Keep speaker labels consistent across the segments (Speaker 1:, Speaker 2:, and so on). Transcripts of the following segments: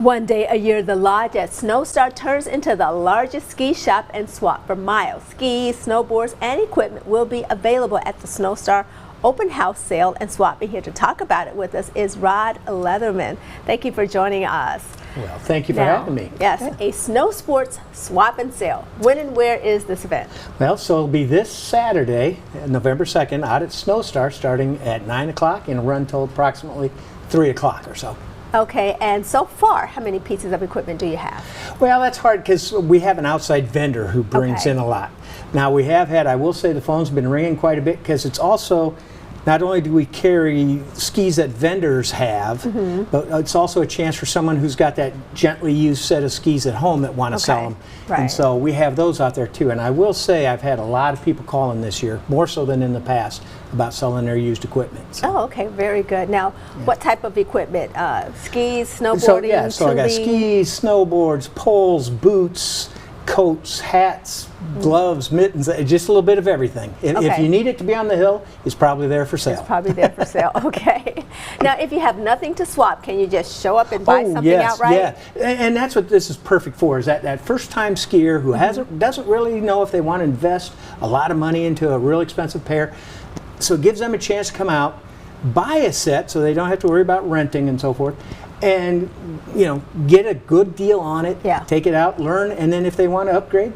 Speaker 1: One day a year, the lodge at Snowstar turns into the largest ski shop and swap for miles. Skis, snowboards, and equipment will be available at the Snowstar open house sale and swap. And here to talk about it with us is Rod Leatherman. Thank you for joining us.
Speaker 2: Well, thank you for having me.
Speaker 1: Yes, a snow sports swap and sale. When and where is this event?
Speaker 2: Well, so it'll be this Saturday, November 2nd, out at Snowstar, starting at 9 o'clock and run till approximately 3 o'clock or so.
Speaker 1: Okay, and so far, how many pieces of equipment do you have?
Speaker 2: Well, that's hard because we have an outside vendor who brings in a lot. Now, we have had, I will say, the phone's been ringing quite a bit because it's also, not only do we carry skis that vendors have, but it's also a chance for someone who's got that gently used set of skis at home that want to sell them. And so we have those out there too. And I will say I've had a lot of people calling this year, more so than in the past, about selling their used equipment. So.
Speaker 1: Oh, okay, very good. Now, what type of equipment? Skis, snowboarding,
Speaker 2: So I got skis, snowboards, poles, boots, coats, hats, gloves, mittens, just a little bit of everything. If you need it to be on the hill, it's probably there for sale.
Speaker 1: It's probably there for sale, okay. Now, if you have nothing to swap, can you just show up and buy something outright?
Speaker 2: Yeah, and that's what this is perfect for, is that first-time skier who doesn't really know if they want to invest a lot of money into a real expensive pair. So it gives them a chance to come out, buy a set so they don't have to worry about renting and so forth, and get a good deal on it, take it out, learn, and then if they want to upgrade,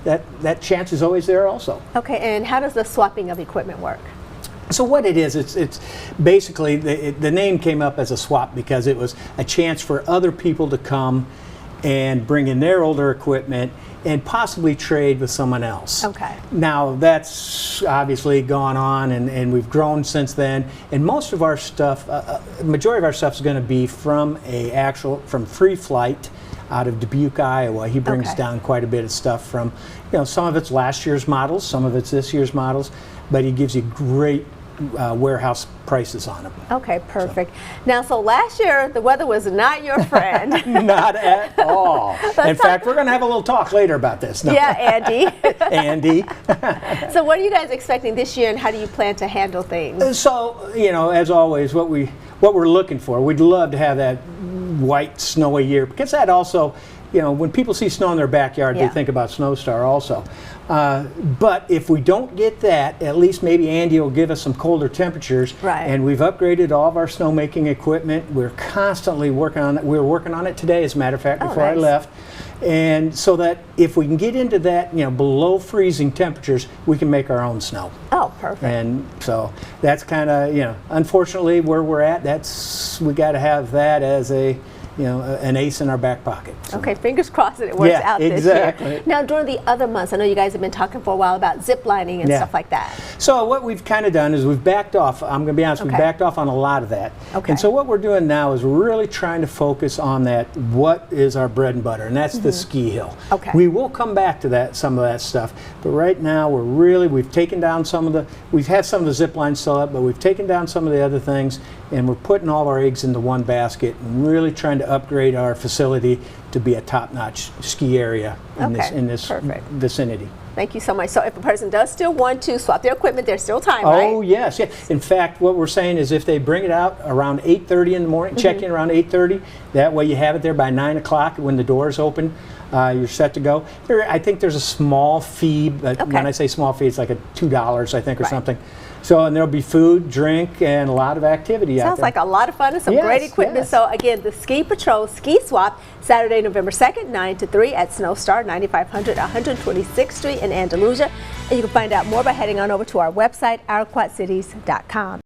Speaker 2: that chance is always there also.
Speaker 1: Okay, and how does the swapping of equipment work?
Speaker 2: So what it is, it's basically, the name came up as a swap because it was a chance for other people to come and bring in their older equipment and possibly trade with someone else. Okay. Now that's obviously gone on and we've grown since then, and most of our stuff, majority of our stuff is going to be from Free Flight out of Dubuque, Iowa. He brings down quite a bit of stuff from, some of it's last year's models, some of it's this year's models, but he gives you great warehouse prices on them. Okay,
Speaker 1: perfect. So last year the weather was not your friend.
Speaker 2: Not at all. In fact, we're going to have a little talk later about this. No.
Speaker 1: Yeah, Andy.
Speaker 2: Andy.
Speaker 1: So what are you guys expecting this year, and how do you plan to handle things?
Speaker 2: So, as always, what we're looking for, we'd love to have that white snowy year, because that also, when people see snow in their backyard, they think about Snowstar also. But if we don't get that, at least maybe Andy will give us some colder temperatures. And we've upgraded all of our snowmaking equipment. We're constantly working on it. We were working on it today, as a matter of fact, before I left. And so that if we can get into that, below freezing temperatures, we can make our own snow.
Speaker 1: Oh, perfect.
Speaker 2: And so that's kind of, unfortunately, where we're at, we got to have that as an ace in our back pocket. So.
Speaker 1: Okay, fingers crossed that it works out this year. Now, during the other months, I know you guys have been talking for a while about zip lining and stuff like that.
Speaker 2: So what we've kind of done is we've backed off. I'm going to be honest, we've backed off on a lot of that. And so what we're doing now is we're really trying to focus on that, what is our bread and butter, and that's the ski hill. We will come back to some of that stuff, but right now we've taken down we've had some of the zip lines still up, but we've taken down some of the other things, and we're putting all our eggs into one basket and really trying to upgrade our facility to be a top-notch ski area in this vicinity.
Speaker 1: Thank you so much. So if a person does still want to swap their equipment, there's still time, right?
Speaker 2: Oh, yes. In fact, what we're saying is if they bring it out around 8:30 in the morning, check in around 8:30, that way you have it there by 9 o'clock when the doors open. You're set to go. I think there's a small fee, but when I say small fee, it's like $2, I think, or something. So, and there'll be food, drink, and a lot of activity out there.
Speaker 1: Sounds like a lot of fun and some great equipment. So again, the Ski Patrol Ski Swap, Saturday, November 2nd, 9 to 3 at Snowstar, 9500 126th Street in Andalusia. And you can find out more by heading on over to our website, ourquadcities.com.